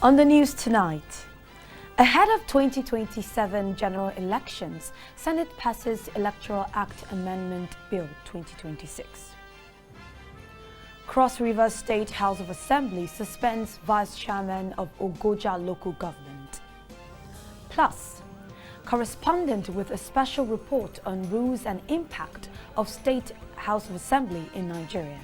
On the news tonight, ahead of 2027 general elections, Senate passes Electoral Act Amendment Bill 2026. Cross River State House of Assembly suspends Vice Chairman of Abuja local government. Plus, correspondent with a special report on rules and impact of State House of Assembly in Nigeria.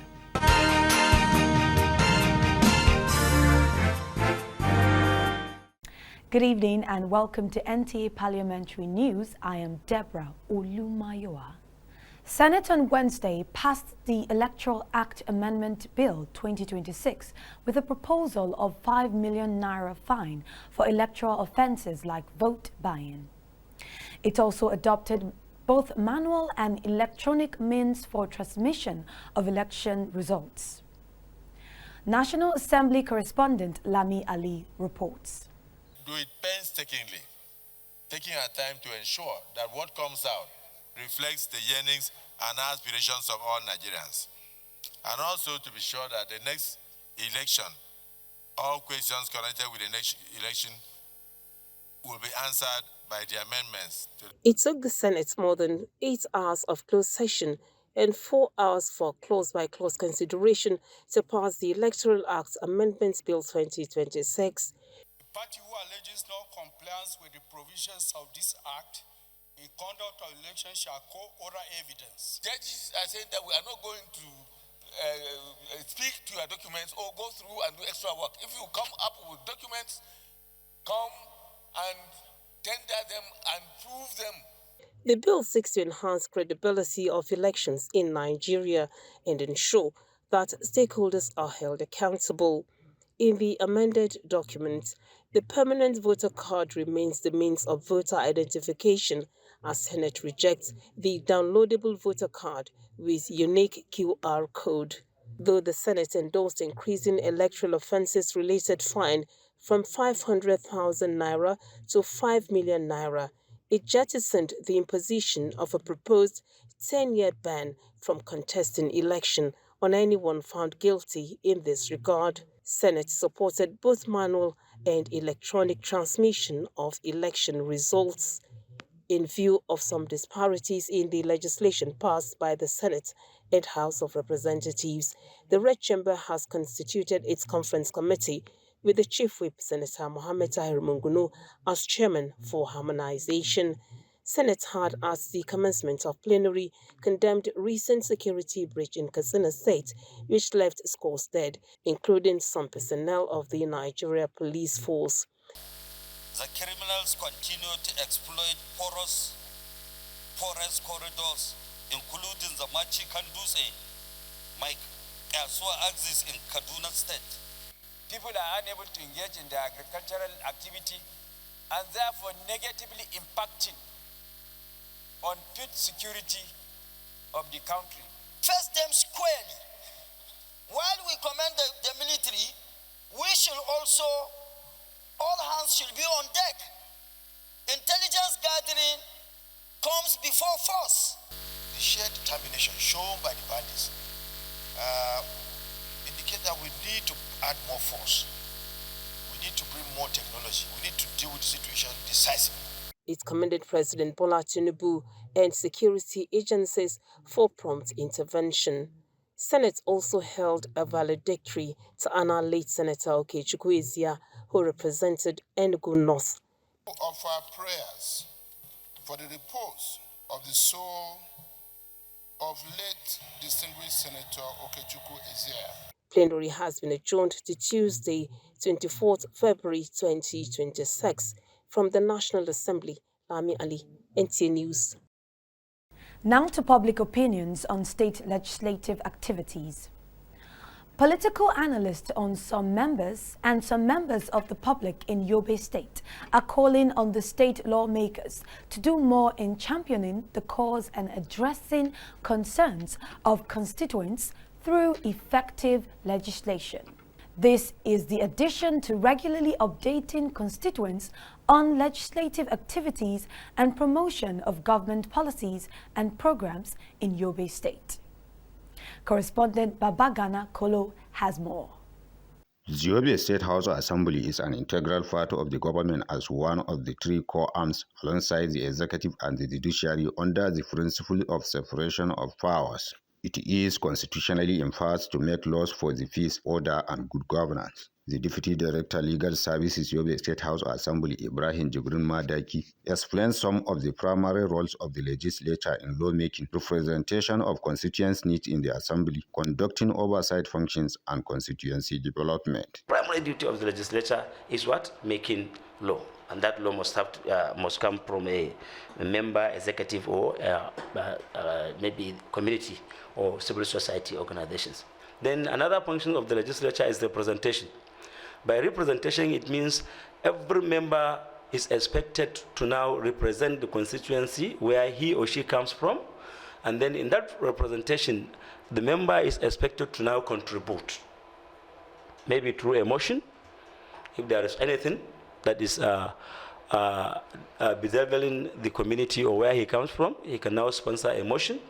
Good evening and welcome to NTA Parliamentary News. I am Deborah Olumayoa. Senate on Wednesday passed the Electoral Act Amendment Bill 2026 with a proposal of 5 million naira fine for electoral offences like vote buying. It also adopted both manual and electronic means for transmission of election results. National Assembly correspondent Lami Ali reports. Do it painstakingly, taking our time to ensure that what comes out reflects the yearnings and aspirations of all Nigerians. And also to be sure that the next election, all questions connected with the next election will be answered by the amendments. It took the Senate more than 8 hours of closed session and 4 hours for clause-by-clause consideration to pass the Electoral Act Amendment Bill 2026. The party who alleges non-compliance with the provisions of this act in conduct of election shall call oral evidence. Judges are saying that we are not going to speak to your documents or go through and do extra work. If you come up with documents, come and tender them and prove them. The bill seeks to enhance credibility of elections in Nigeria and ensure that stakeholders are held accountable. In the amended document, the permanent voter card remains the means of voter identification as Senate rejects the downloadable voter card with unique QR code. Though the Senate endorsed increasing electoral offences-related fine from 500,000 naira to 5 million naira, it jettisoned the imposition of a proposed 10-year ban from contesting election on anyone found guilty in this regard. Senate supported both manual and electronic transmission of election results. In view of some disparities in the legislation passed by the Senate and House of Representatives, the Red Chamber has constituted its conference committee with the Chief Whip, Senator Mohammed Tahir Mungunu, as chairman for harmonization. Senate had, at the commencement of plenary, condemned recent security breach in Katsina State, which left scores dead, including some personnel of the Nigeria Police Force. The criminals continue to exploit porous corridors, including the Machi Kanduse, Mike Kasua axis in Kaduna State. People are unable to engage in their agricultural activity and therefore negatively impacting on food security of the country. Face them squarely. While we commend the military, we should also, all hands should be on deck. Intelligence gathering comes before force. The sheer determination shown by the bandits indicate that we need to add more force. We need to bring more technology. We need to deal with the situation decisively. It commended President Bola Tinubu and security agencies for prompt intervention. Senate also held a valedictory to honor late Senator Okechukwu Ezia, who represented Enugu North. Offer prayers for the repose of the soul of late distinguished Senator Okechukwu Ezia. Plenary has been adjourned to Tuesday, 24th February 2026. From the National Assembly, Lami Ali, NTA News. Now to public opinions on state legislative activities. Political analysts on some members of the public in Yobe State are calling on the state lawmakers to do more in championing the cause and addressing concerns of constituents through effective legislation. This is the addition to regularly updating constituents on legislative activities and promotion of government policies and programs in Yobe State. Correspondent Babagana Kolo has more. The Yobe State House Assembly is an integral part of the government as one of the three core arms alongside the executive and the judiciary under the principle of separation of powers. It is constitutionally empowered to make laws for the peace, order, and good governance. The Deputy Director Legal Services Yobe State House Assembly Ibrahim Jibrin Madaki explained some of the primary roles of the legislature in lawmaking, representation of constituents' needs in the assembly, conducting oversight functions, and constituency development. Primary duty of the legislature is what? Making law. And that law must come from a member, executive, or maybe community or civil society organizations. Then another function of the legislature is representation. By representation, it means every member is expected to now represent the constituency where he or she comes from. And then in that representation, the member is expected to now contribute, maybe through a motion, if there is anything that is bedeviling the community or where he comes from, he can now sponsor a motion.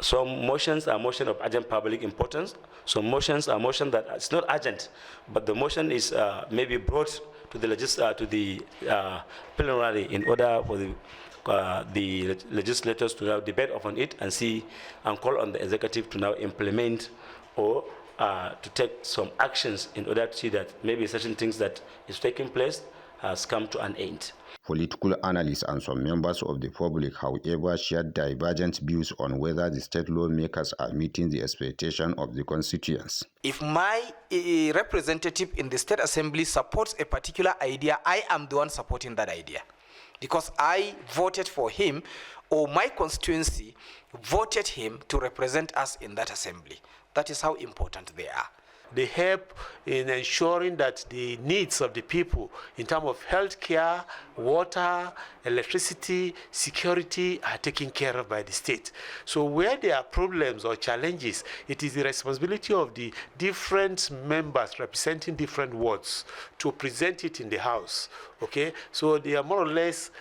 Some motions are motions of urgent public importance. Some motions are motions that it's not urgent, but the motion is maybe brought to the plenary in order for the legislators to now debate upon it and see and call on the executive to now implement or to take some actions in order to see that maybe certain things that is taking place has come to an end. Political analysts and some members of the public, however, shared divergent views on whether the state lawmakers are meeting the expectation of the constituents. If my representative in the state assembly supports a particular idea, I am the one supporting that idea because I voted for him, or my constituency voted him to represent us in that assembly. That is how important they are. They help in ensuring that the needs of the people in terms of health care, water, electricity, security are taken care of by the state. So where there are problems or challenges, it is the responsibility of the different members representing different wards to present it in the House. Okay, so they are more or less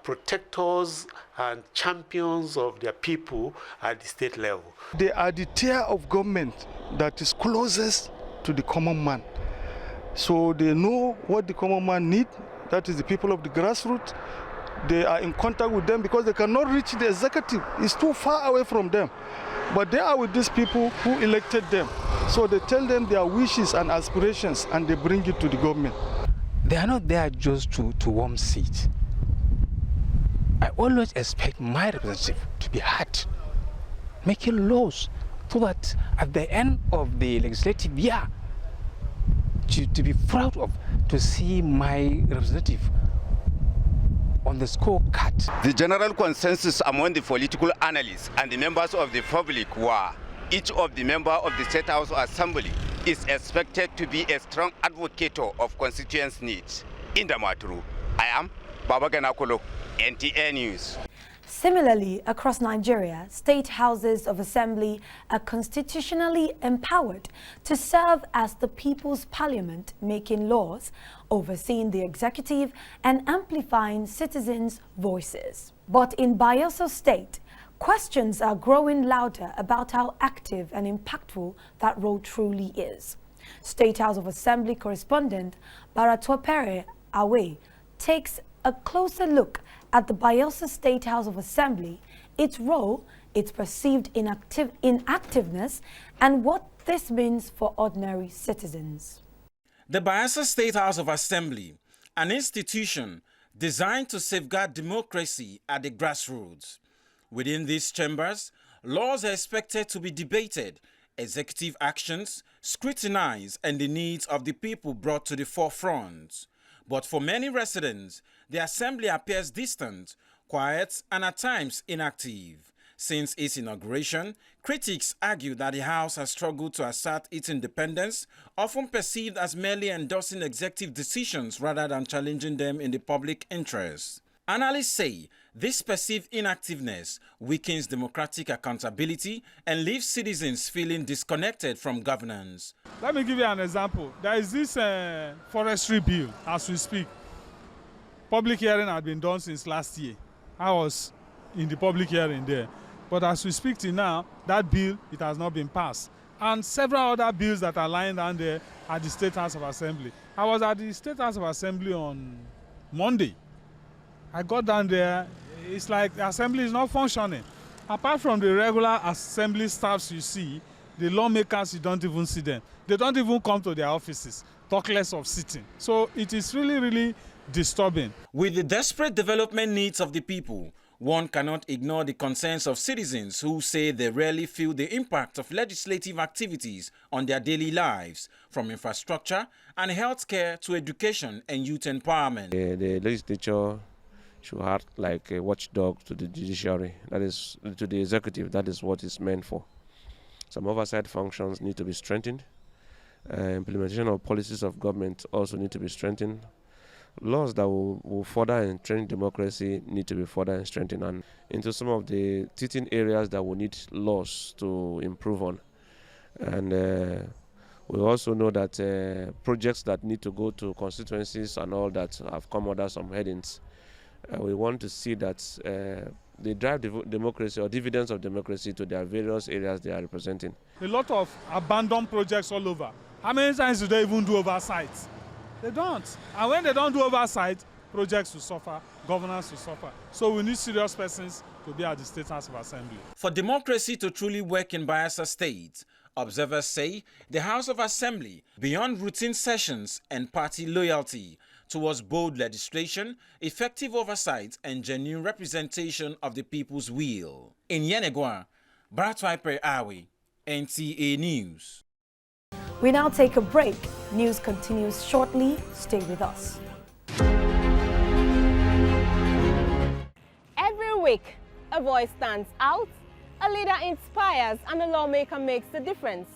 protectors and champions of their people at the state level. They are the tier of government that is closest to the common man. So they know what the common man needs, that is the people of the grassroots. They are in contact with them because they cannot reach the executive. It's too far away from them. But they are with these people who elected them. So they tell them their wishes and aspirations and they bring it to the government. They are not there just to warm seats. I always expect my representative to be heard, making laws, so that at the end of the legislative year, to be proud of, to see my representative on the scorecard. The general consensus among the political analysts and the members of the public were each of the members of the State House Assembly is expected to be a strong advocate of constituents' needs. In Damaturu, I am Babagana Kolo, NTA News. Similarly, across Nigeria, state houses of assembly are constitutionally empowered to serve as the people's parliament, making laws, overseeing the executive, and amplifying citizens' voices. But in Bayelsa State, questions are growing louder about how active and impactful that role truly is. State House of Assembly correspondent Baratwapere Awe takes a closer look at the Bayelsa State House of Assembly, its role, its perceived inactiveness, and what this means for ordinary citizens. The Bayelsa State House of Assembly, an institution designed to safeguard democracy at the grassroots. Within these chambers, laws are expected to be debated, executive actions scrutinized, and the needs of the people brought to the forefront. But for many residents, the assembly appears distant, quiet, and at times inactive. Since its inauguration, critics argue that the House has struggled to assert its independence, often perceived as merely endorsing executive decisions rather than challenging them in the public interest. Analysts say this perceived inactiveness weakens democratic accountability and leaves citizens feeling disconnected from governance. Let me give you an example. There is this forestry bill as we speak. Public hearing had been done since last year. I was in the public hearing there. But as we speak to now, that bill, it has not been passed. and several other bills that are lying down there at the State House of Assembly. I was at the State House of Assembly on Monday. I got down there, it's like the assembly is not functioning. Apart from the regular assembly staffs you see, the lawmakers, you don't even see them. They don't even come to their offices, talk less of sitting. So it is really, really disturbing. With the desperate development needs of the people, one cannot ignore the concerns of citizens who say they rarely feel the impact of legislative activities on their daily lives, from infrastructure and healthcare to education and youth empowerment. The legislature should act like a watchdog to the judiciary, that is, to the executive. That is what it's meant for. Some oversight functions need to be strengthened. Implementation of policies of government also need to be strengthened. Laws that will further entrench democracy need to be further and strengthened, and into some of the teaching areas that we need laws to improve on. And we also know that projects that need to go to constituencies and all that have come under some headings. We want to see that they drive democracy or dividends of democracy to their various areas they are representing. A lot of abandoned projects all over. How many times do they even do oversight? They don't. And when they don't do oversight, projects will suffer, governance will suffer. So we need serious persons to be at the State House of Assembly. For democracy to truly work in Bayelsa State, observers say the House of Assembly, beyond routine sessions and party loyalty, towards bold legislation, effective oversight, and genuine representation of the people's will. In Yenegua, Bratwaipe Awi, NTA News. We now take a break. News continues shortly. Stay with us. Every week, a voice stands out, a leader inspires, and a lawmaker makes the difference.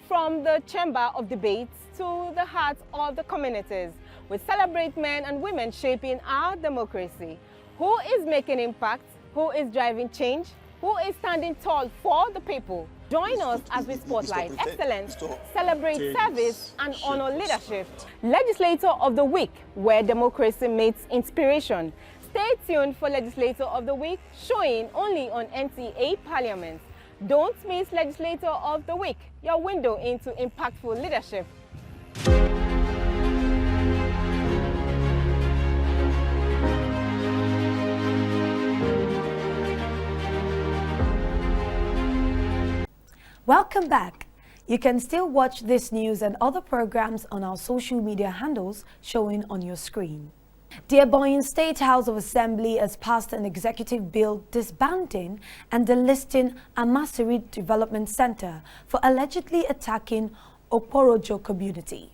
From the chamber of debates to the heart of the communities, we celebrate men and women shaping our democracy. Who is making impact? Who is driving change? Who is standing tall for the people? Join us as we spotlight excellence, celebrate service, and honor leadership. Legislator of the Week, where democracy meets inspiration. Stay tuned for Legislator of the Week, showing only on NTA Parliament. Don't miss Legislator of the Week, your window into impactful leadership. Welcome back. You can still watch this news and other programs on our social media handles showing on your screen. The Ebonyi State House of Assembly has passed an executive bill disbanding and delisting Amasiri Development Center for allegedly attacking Okporojo community.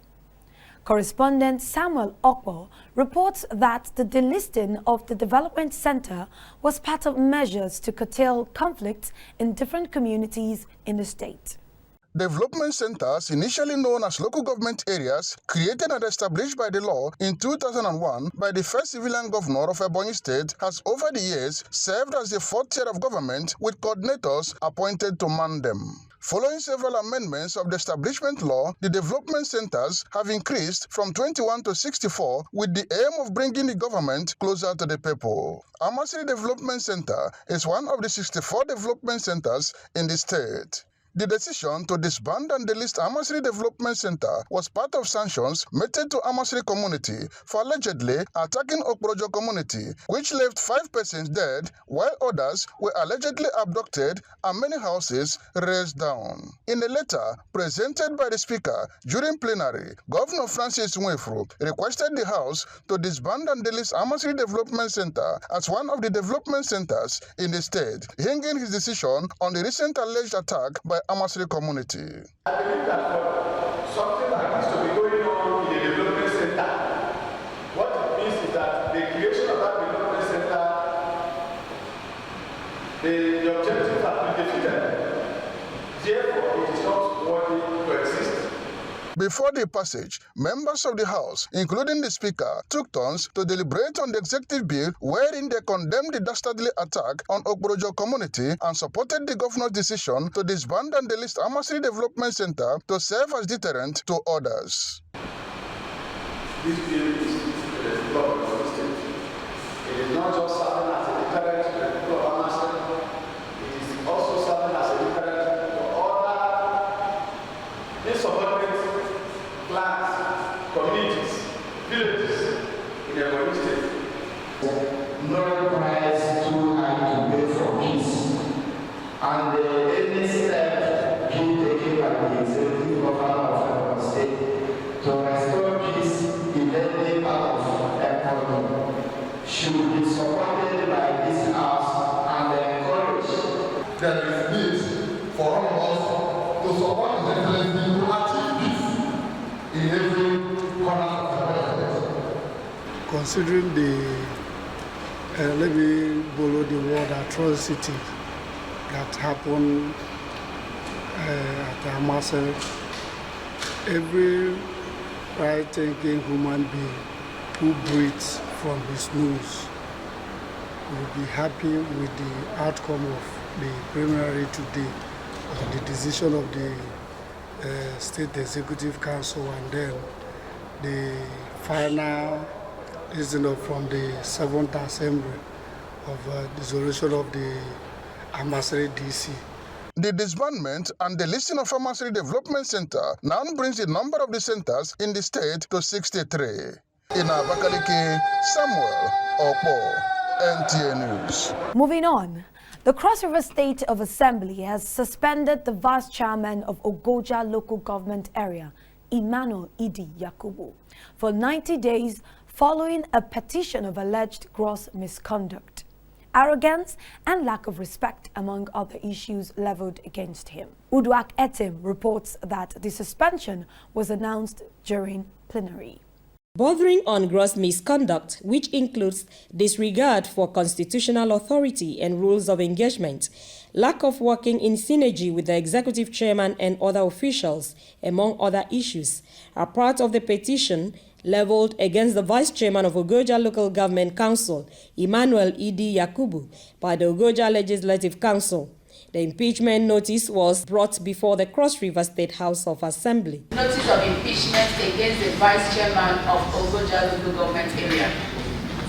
Correspondent Samuel Okpo reports that the delisting of the development center was part of measures to curtail conflicts in different communities in the state. Development centers, initially known as local government areas, created and established by the law in 2001 by the first civilian governor of Ebonyi State, has over the years served as the fourth tier of government with coordinators appointed to man them. Following several amendments of the establishment law, the development centers have increased from 21 to 64 with the aim of bringing the government closer to the people. Amasiri Development Center is one of the 64 development centers in the state. The decision to disband and delist Amasiri Development Center was part of sanctions meted to Amasiri community for allegedly attacking Okporojo community, which left 5 persons dead while others were allegedly abducted and many houses razed down. In a letter presented by the Speaker during plenary, Governor Francis Nwefuru requested the House to disband and delist Amasiri Development Center as one of the development centers in the state, hinging his decision on the recent alleged attack by Amasiri community. I believe that for something like this to be going on in a development center, what it means is that the creation of that development center, the objectives have been defeated. Therefore, it is not worthy to exist. Before the passage, members of the House, including the Speaker, took turns to deliberate on the executive bill wherein they condemned the dastardly attack on Okporojo community and supported the governor's decision to disband and delist Amasiri Development Center to serve as deterrent to others. This bill is the government of the state. It is not just serving as a deterrent to the people of Amasiri, it is also serving as a deterrent to other no price too high to pay for peace. And any step being taken by the executive governor of the state to restore peace in any part of economy should be supported by this house and encouraged. There is need for all of us to support the excellency to achieve peace in every corner of the world. Considering the, let me borrow the word atrocity that happened at Amasa, every right-thinking human being who breathes from his nose will be happy with the outcome of the preliminary today, the decision of the State Executive Council, and then the final from the 7th Assembly of dissolution of the Amasri DC. The disbandment and the listing of Amasri Development Center now brings the number of the centers in the state to 63. In Abakaliki, Samuel Opo, NTA News. Moving on, the Cross River State of Assembly has suspended the Vice Chairman of Abuja Local Government Area, Emmanuel Idi Yakubu, for 90 days following a petition of alleged gross misconduct, arrogance, and lack of respect, among other issues leveled against him. Uduak Etim reports that the suspension was announced during plenary. Bordering on gross misconduct, which includes disregard for constitutional authority and rules of engagement, lack of working in synergy with the executive chairman and other officials, among other issues, are part of the petition leveled against the vice chairman of Abuja Local Government Council, Emmanuel Idi Yakubu, by the Abuja Legislative Council. The impeachment notice was brought before the Cross River State House of Assembly. Notice of impeachment against the vice chairman of Abuja Local Government Area.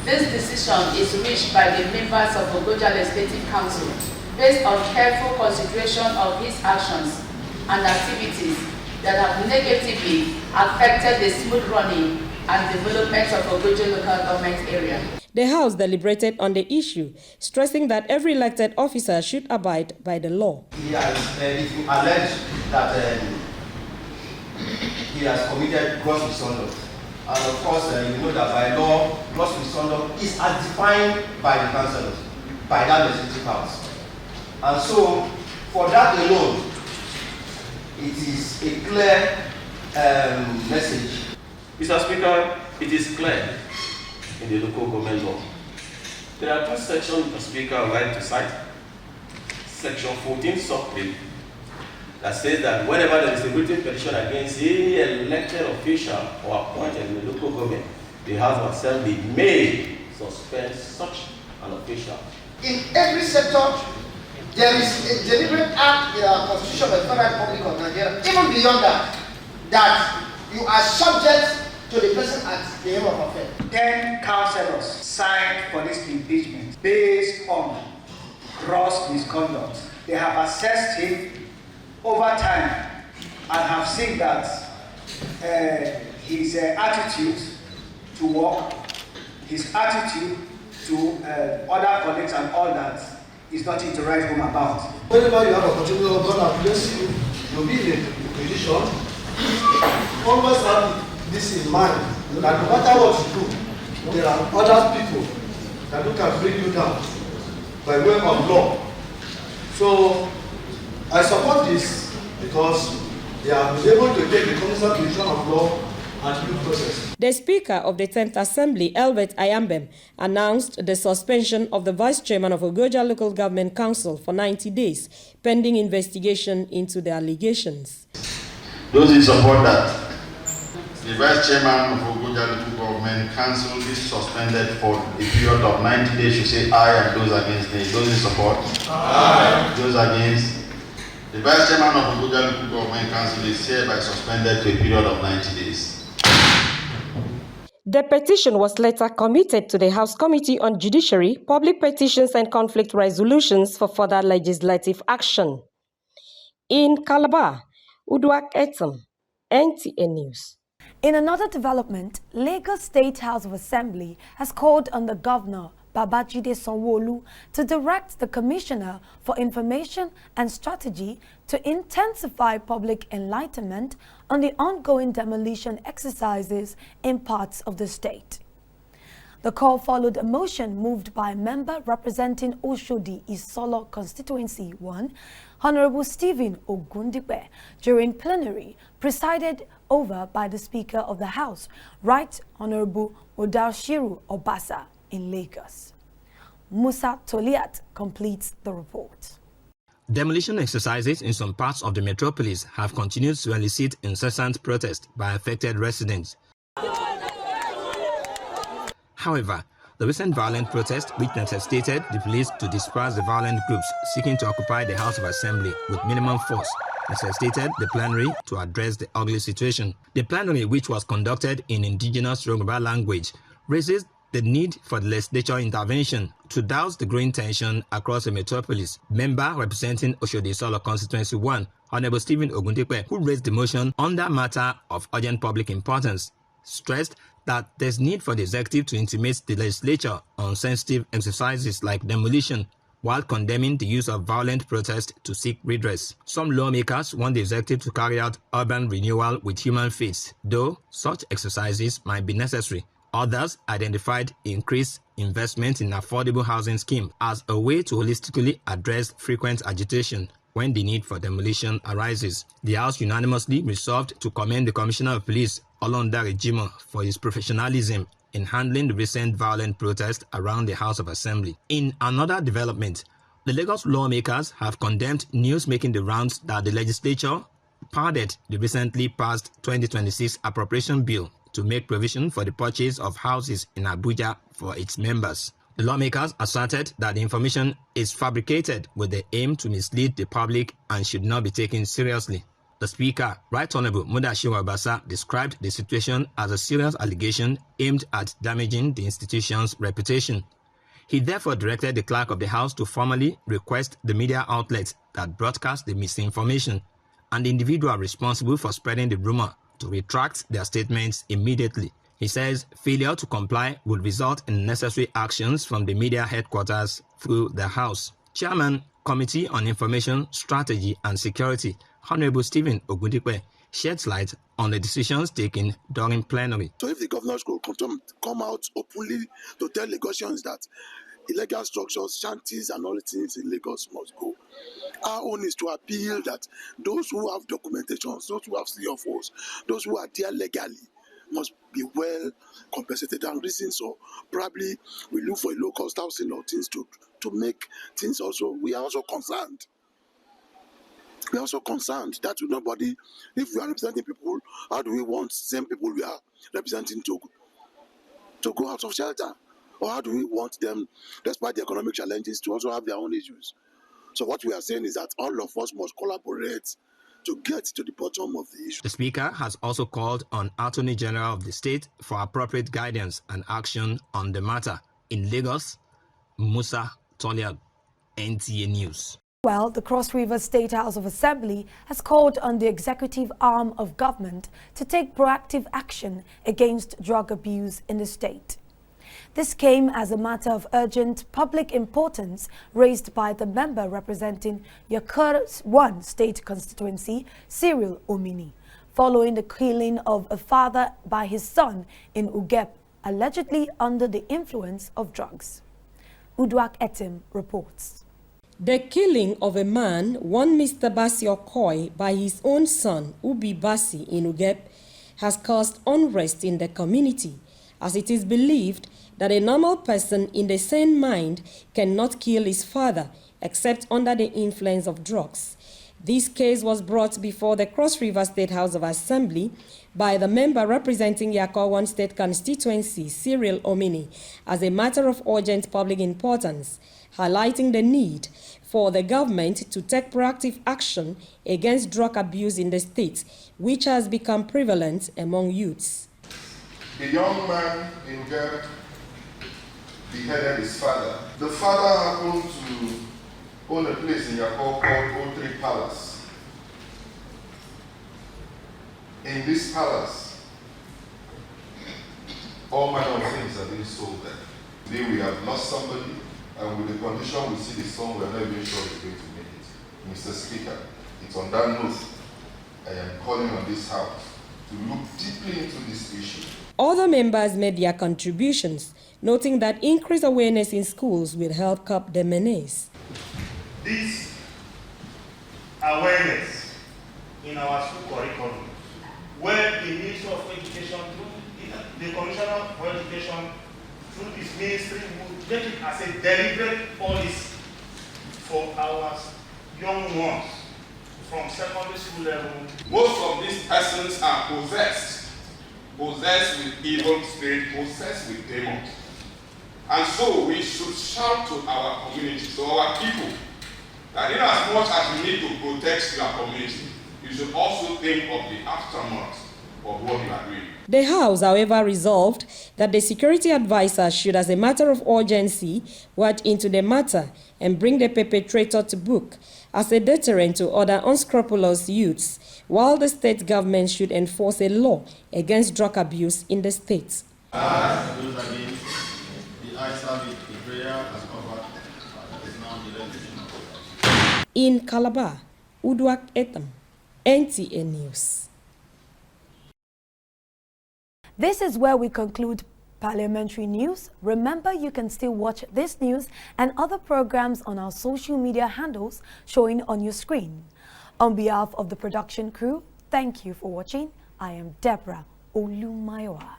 This decision is reached by the members of Abuja Legislative Council based on careful consideration of his actions and activities that have negatively affected the smooth running and development of Abuja Local Government Area. The House deliberated on the issue, stressing that every elected officer should abide by the law. He has alleged that he has committed gross misconduct. And of course, you know that by law, gross misconduct is as defined by the councillors, by that legislative house. And so, for that alone, it is a clear message. Mr. Speaker, it is clear in the local government law. There are two sections, Mr. Speaker, I would like to cite. Section 14, sub 3, that says that whenever there is a written petition against any elected official or appointed in the local government, the House of Assembly may suspend such an official. In every sector, there is a deliberate act in our Constitution of the Federal Republic of Nigeria, even beyond that, that you are subject to the person at the helm of affair. 10 councillors signed for this impeachment based on gross misconduct. They have assessed him over time and have seen that his attitude to work, his attitude to other colleagues and all that is nothing to write home about. Whenever you have a opportunity, God will bless you, you'll be in a position. Always have this in mind, that no matter what you do, there are other people that can bring you down by way of law. So I support this because they have been able to take the cognizant position of law and due process. The Speaker of the 10th Assembly, Albert Ayambem, announced the suspension of the Vice Chairman of Abuja Local Government Council for 90 days, pending investigation into the allegations. Those in support that the Vice Chairman of Abuja Local Government Council is suspended for a period of 90 days should say aye, and those against nay. Those in support? Aye. Those against? The Vice Chairman of Abuja Local Government Council is hereby suspended to a period of 90 days. The petition was later committed to the House Committee on Judiciary, Public Petitions and Conflict Resolutions for further legislative action. In Calabar, Uduak Etim, NTA News. In another development, Lagos State House of Assembly has called on the governor, Babajide Sanwo-Olu to direct the Commissioner for Information and Strategy to intensify public enlightenment on the ongoing demolition exercises in parts of the state. The call followed a motion moved by a member representing Oshodi Isolo Constituency 1, Honorable Stephen Ogundipe, during plenary presided over by the Speaker of the House, Right Honorable Odaoshiru Obasa in Lagos. Musa Toliat completes the report. Demolition exercises in some parts of the metropolis have continued to elicit incessant protest by affected residents. However, the recent violent protest which necessitated the police to disperse the violent groups seeking to occupy the House of Assembly with minimum force necessitated the plenary to address the ugly situation. The plenary, which was conducted in indigenous Yoruba language, raises the need for the legislature intervention to douse the growing tension across the metropolis. Member representing Oshodi Isolo Constituency 1, Honorable Stephen Ogundipe, who raised the motion on that matter of urgent public importance, stressed that there's need for the executive to intimate the legislature on sensitive exercises like demolition, while condemning the use of violent protest to seek redress. Some lawmakers want the executive to carry out urban renewal with human face, though such exercises might be necessary. Others identified increased investment in affordable housing scheme as a way to holistically address frequent agitation when the need for demolition arises. The House unanimously resolved to commend the Commissioner of Police, Olondare Jimoh, for his professionalism in handling the recent violent protest around the House of Assembly. In another development, the Lagos lawmakers have condemned news making the rounds that the legislature pardoned the recently passed 2026 appropriation bill to make provision for the purchase of houses in Abuja for its members. The lawmakers asserted that the information is fabricated with the aim to mislead the public and should not be taken seriously. The Speaker, Right Honorable Odaoshiru Obasa, described the situation as a serious allegation aimed at damaging the institution's reputation. He therefore directed the Clerk of the House to formally request the media outlets that broadcast the misinformation and the individual responsible for spreading the rumor to retract their statements immediately. He says failure to comply would result in necessary actions from the media headquarters through the House. Chairman, Committee on Information, Strategy and Security, Honorable Stephen Ogundipe, sheds light on the decisions taken during plenary. So if the governors could come out openly to tell Lagosians that illegal structures, shanties and all the things in Lagos must go. Our own is to appeal that those who have documentations, those who have CFOs, those who are there legally, must be well compensated and reasons. So probably we look for a low-cost housing or things to make things also. We are also concerned. We are also concerned that nobody, if we are representing people, how do we want same people we are representing to go out of shelter? Or how do we want them, despite the economic challenges, to also have their own issues? So what we are saying is that all of us must collaborate to get to the bottom of the issue. The Speaker has also called on Attorney General of the state for appropriate guidance and action on the matter. In Lagos, Musa Toliad, NTA News. Well, the Cross River State House of Assembly has called on the executive arm of government to take proactive action against drug abuse in the state. This came as a matter of urgent public importance raised by the member representing Yakura's 1 state constituency, Cyril Omini, following the killing of a father by his son in Ugep, allegedly under the influence of drugs. Uduak Etim reports. The killing of a man, one Mr. Basi Okoy, by his own son, Ubi Basi, in Ugep, has caused unrest in the community, as it is believed that a normal person in the sane mind cannot kill his father except under the influence of drugs. This case was brought before the Cross River State House of Assembly by the member representing Yakor 1 state constituency, Cyril Omini, as a matter of urgent public importance, highlighting the need for the government to take proactive action against drug abuse in the state, which has become prevalent among youths. A young man in Ghana beheaded his father. The father happened to own a place in Yakor called O3 Palace. In this palace, all manner of things are being sold there. Today we have lost somebody, and with the condition we see the son, we're not even sure he's going to make it. Mr. Speaker, it's on that note I am calling on this House to look deeply into this issue. Other members made their contributions, noting that increased awareness in schools will help curb the menace. This awareness in our school curriculum, where the Ministry of Education, through the Commissioner for Education, through this ministry, will make it as a deliberate policy for our young ones from secondary school level. Most of these persons are possessed with evil spirit, possessed with demons. And so we should shout to our community, to our people, that in as much as you need to protect your community, you should also think of the aftermath of what you are doing. The House, however, resolved that the security advisor should, as a matter of urgency, watch into the matter and bring the perpetrator to book as a deterrent to other unscrupulous youths, while the state government should enforce a law against drug abuse in the state. In Calabar, Uduak Etam, NTA News. This is where we conclude Parliamentary News. Remember, you can still watch this news and other programs on our social media handles showing on your screen. On behalf of the production crew, thank you for watching. I am Deborah Olumayoa.